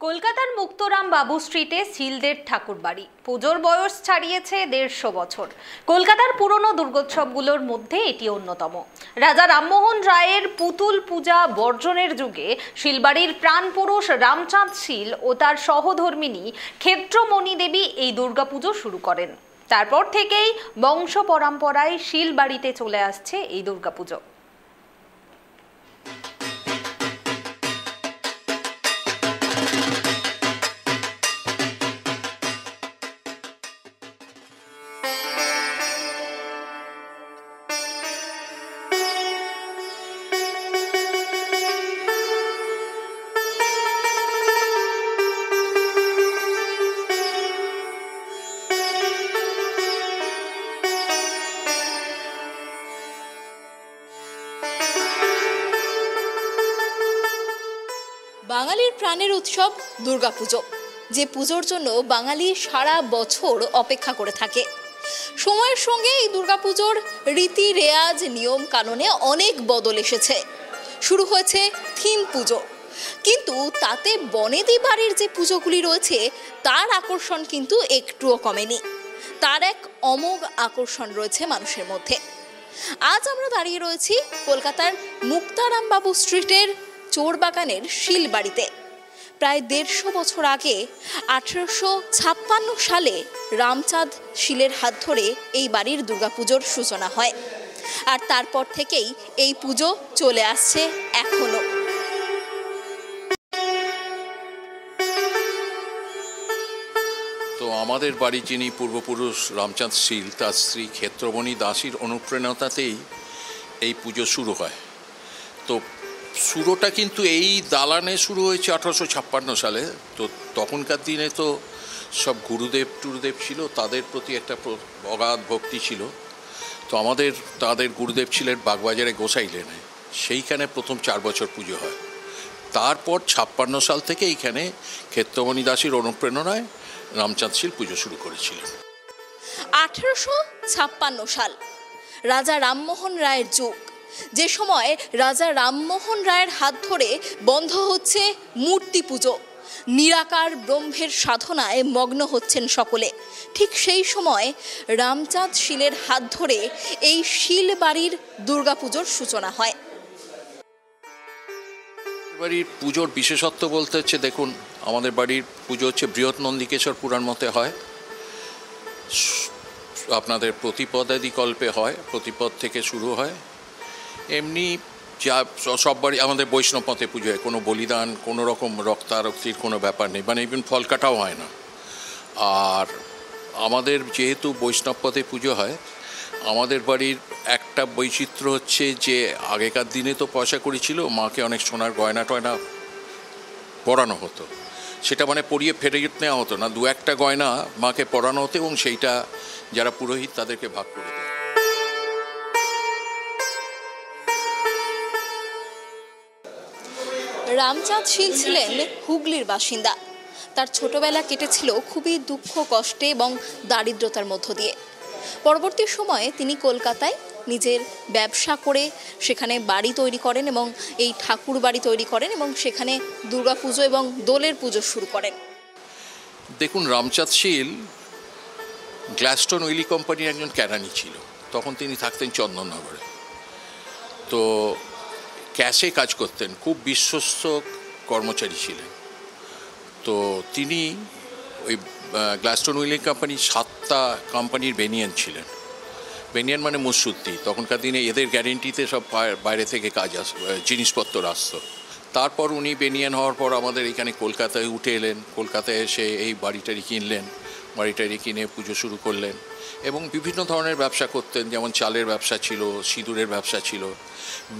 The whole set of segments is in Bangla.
কলকাতার মুক্তরাম বাবু স্ট্রিটে সিলদের ঠাকুরবাড়ি পুজোর বয়স ছাড়িয়েছে ১৫০ বছর। কলকাতার পুরনো দুর্গোৎসবগুলোর মধ্যে এটি অন্যতম। রাজা রামমোহন রায়ের পুতুল পূজা বর্জনের যুগে শিলবাড়ির প্রাণপুরুষ রামচাঁদ শীল ও তার সহধর্মিণী ক্ষেত্রমণি দেবী এই দুর্গাপুজো শুরু করেন। তারপর থেকেই বংশ পরম্পরায় শিলবাড়িতে চলে আসছে এই দুর্গাপুজো। বাঙালির প্রাণের উৎসব দুর্গাপুজো, যে পুজোর জন্য বাঙালি সারা বছর অপেক্ষা করে থাকে। সময়ের সঙ্গে এই দুর্গাপুজোর রীতি রেওয়াজ নিয়ম কানুনে অনেক বদল এসেছে। শুরু হয়েছে থিম পুজো, কিন্তু তাতে বনেদি বাড়ির যে পুজোগুলি রয়েছে তার আকর্ষণ কিন্তু একটুও কমেনি। তার এক অমোঘ আকর্ষণ রয়েছে মানুষের মধ্যে। আজ আমরা দাঁড়িয়ে রয়েছি কলকাতার মুক্তারাম বাবু স্ট্রিটের চোরবাগানের শিলবাড়িতে। প্রায় ১৫০ বছর আগে ১৮৫৬ সালে রামচাঁদ শীলের হাত ধরে এই বাড়ির দুর্গাপুজোর সূচনা হয়, আর তারপর থেকেই এই পুজো চলে আসছে এখনো। তো আমাদের বাড়ি যিনি পূর্বপুরুষ রামচাঁদ শীল, তার স্ত্রী ক্ষেত্রমণি দাসীর অনুপ্রেরণাতেই এই পুজো শুরু হয়। তো শুরুটা কিন্তু এই দালানে শুরু হয়েছে ১৮৫৬ সালে। তো তখনকার দিনে তো সব গুরুদেব টুরুদেব ছিল, তাদের প্রতি একটা অগাধ ভক্তি ছিল। তো তাদের গুরুদেব ছিলেন বাগবাজারে গোসাই লেনে, সেইখানে প্রথম ৪ বছর পুজো হয়। তারপর ৫৬ সাল থেকে এইখানে ক্ষেত্রমণি দাসীর অনুপ্রেরণায় রামচাঁদ শীল পুজো শুরু করেছিলেন। ১৮৫৬ সাল রাজা রামমোহন রায়ের যুগ, যে সময় রাজা রামমোহন রায়ের হাত ধরে বন্ধ হচ্ছে মূর্তি পুজো, নিরাকার ব্রহ্মের সাধনায় মগ্ন হচ্ছেন সকলে। ঠিক সেই সময় রামচাঁদ শীলের হাত ধরে এই শিলবাড়ির দুর্গাপুজোর সূচনা হয়। বাড়ির পুজোর বিশেষত্ব বলতে হচ্ছে, দেখুন, আমাদের বাড়ির পুজো হচ্ছে বৃহৎ নন্দিকেশ্বর পুরাণ মতে হয়। আপনাদের প্রতিপদাদি কল্পে হয়, প্রতিপদ থেকে শুরু হয়। এমনি যা সব বাড়ি আমাদের বৈষ্ণব মতে পুজো হয়, কোনো বলিদান, কোনো রকম রক্তারক্তির কোনো ব্যাপার নেই, মানে ইভেন ফল কাটাও হয় না। আর আমাদের যেহেতু বৈষ্ণব পথে পুজো হয়, আমাদের বাড়ির একটা বৈচিত্র্য হচ্ছে যে আগেকার দিনে তো পয়সা কড়ি ছিল, মাকে অনেক সোনার গয়না টয়না পরানো হতো। সেটা মানে পরিয়ে ফেরত নেওয়া হতো না, ২-১টা গয়না মাকে পরানো হতো এবং সেইটা যারা পুরোহিত তাদেরকে ভাগ করে দেয়। রামচাঁদ শীল ছিলেন হুগলির বাসিন্দা। তার ছোটবেলা কেটেছিল খুবই দুঃখ কষ্টে এবং দারিদ্রতার মধ্য দিয়ে। পরবর্তী সময়ে তিনি কলকাতায় নিজের ব্যবসা করে সেখানে বাড়ি তৈরি করেন এবং এই ঠাকুর বাড়ি তৈরি করেন এবং সেখানে দুর্গাপুজো এবং দোলের পুজো শুরু করেন। দেখুন, রামচাঁদ শীল গ্ল্যাস্টন উইলি কোম্পানির একজন কেরানি ছিল। তখন তিনি থাকতেন চন্দননগরে। তো ক্যাশে কাজ করতেন, খুব বিশ্বস্ত কর্মচারী ছিলেন। তো তিনি ওই গ্ল্যাস্টন উইলি কোম্পানির 7টা কোম্পানির বেনিয়ান ছিলেন। বেনিয়ান মানে মুসুদ্দি। তখনকার দিনে এদের গ্যারেন্টিতে সব বাইরে থেকে কাজ জিনিসপত্র আসতো। তারপর উনি বেনিয়ান হওয়ার পর আমাদের এখানে কলকাতায় উঠে এলেন। কলকাতায় এসে এই বাড়িটারি কিনলেন, বাড়িটারি কিনে পুজো শুরু করলেন এবং বিভিন্ন ধরনের ব্যবসা করতেন। যেমন চালের ব্যবসা ছিল, সিঁদুরের ব্যবসা ছিল।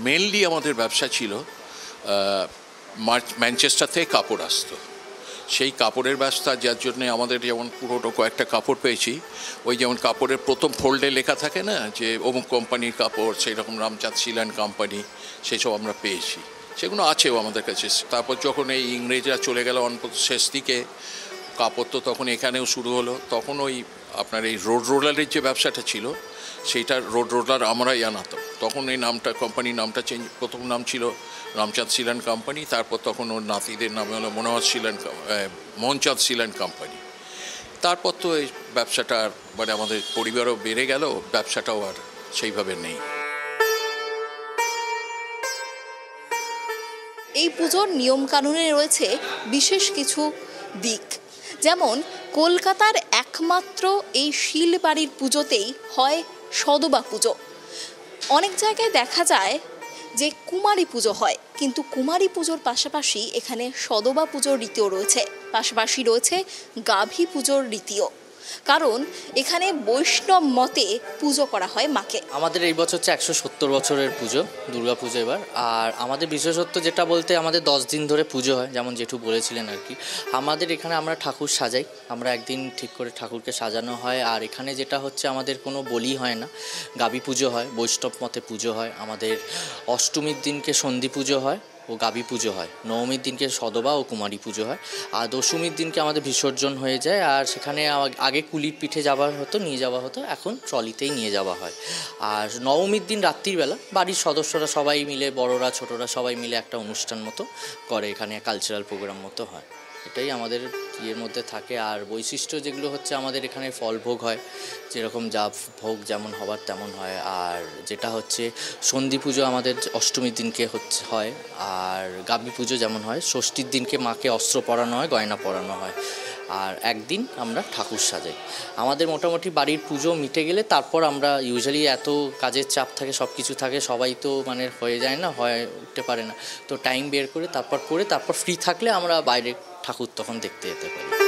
মেনলি আমাদের ব্যবসা ছিল ম্যানচেস্টার থেকে কাপড় আসতো, সেই কাপড়ের ব্যবসা, যার জন্যে আমাদের যেমন পুরোটো কয়েকটা কাপড় পেয়েছি। ওই যেমন কাপড়ের প্রথম ফোল্ডে লেখা থাকে না যে অমুক কোম্পানির কাপড়, সেই রকম রামচাঁদ শীল অ্যান্ড কোম্পানি, সেসব আমরা পেয়েছি। সেগুলো আছেও আমাদের কাছে। তারপর যখন এই ইংরেজরা চলে গেল শেষ দিকে, কাপড় তো তখন এখানেও শুরু হলো। তখন ওই আপনার এই রোড রোলারের যে ব্যবসাটা ছিল সেইটা রোডার আমরাই আনাতাম। তখন এই নামটা, কোম্পানির নামটা চেঞ্জ, প্রথম নাম ছিল রামচাঁদ সিল অ্যান্ড কোম্পানি, তারপর তখন ওর নাতিদের নামে হলো মোহনচাঁদ সিল অ্যান্ড কোম্পানি। তারপর তো এই ব্যবসাটা আর মানে আমাদের পরিবারও বেড়ে গেল, ব্যবসাটাও আর সেইভাবে নেই। এই পুজোর নিয়মকানুনে রয়েছে বিশেষ কিছু দিক, যেমন কলকাতার একমাত্র এই শিলবাড়ির পুজোতেই হয় সদবা পুজো। অনেক জায়গায় দেখা যায় যে কুমারী পুজো হয়, কিন্তু কুমারী পুজোর পাশাপাশি এখানে সদবা পুজোর রীতিও রয়েছে, পাশাপাশি রয়েছে গাভী পুজোর রীতিও, কারণ এখানে বৈষ্ণব মতে পুজো করা হয় মাকে। আমাদের এই বছর হচ্ছে 170 বছরের পুজো, দুর্গা পুজো এবার। আর আমাদের বিশেষত্ব যেটা বলতে, আমাদের 10 দিন ধরে পুজো হয়, যেমন জেঠু বলেছিলেন আর কি। আমাদের এখানে আমরা ঠাকুর সাজাই, আমরা একদিন ঠিক করে ঠাকুরকে সাজানো হয়। আর এখানে যেটা হচ্ছে, আমাদের কোনো বলি হয় না, গাভী পুজো হয়, বৈষ্ণব মতে পুজো হয়। আমাদের অষ্টমীর দিনকে সন্ধি পুজো হয় ও গাভী পুজো হয়, নবমীর দিনকে সদবা ও কুমারী পুজো হয়, আর দশমীর দিনকে আমাদের বিসর্জন হয়ে যায়। আর সেখানে আগে কুলির পিঠে নিয়ে যাওয়া হতো, এখন ট্রলিতেই নিয়ে যাওয়া হয়। আর নবমীর দিন রাত্রিবেলা বাড়ির সদস্যরা সবাই মিলে, বড়রা ছোটরা সবাই মিলে একটা অনুষ্ঠান মতো করে, এখানে কালচারাল প্রোগ্রাম মতো হয়। এটাই আমাদের ইয়ের মধ্যে থাকে। আর বৈশিষ্ট্য যেগুলো হচ্ছে, আমাদের এখানে ফল ভোগ হয়, যেরকম যা ভোগ যেমন হবার তেমন হয়। আর যেটা হচ্ছে সন্ধি পুজো আমাদের অষ্টমীর দিনকে হয়। আর গাভী পুজো যেমন হয়, ষষ্ঠীর দিনকে মাকে অস্ত্র পরানো হয়, গয়না পরানো হয়। আর একদিন আমরা ঠাকুর সাজাই। আমাদের মোটামুটি বাড়ির পুজো মিটে গেলে তারপর আমরা ইউজুয়ালি, এত কাজের চাপ থাকে, সব কিছু থাকে, সবাই তো মানে হয়ে যায় না, উঠতে পারে না, তো টাইম বের করে তারপর ফ্রি থাকলে আমরা বাইরে ঠাকুর তখন দেখতে যেতে পারি।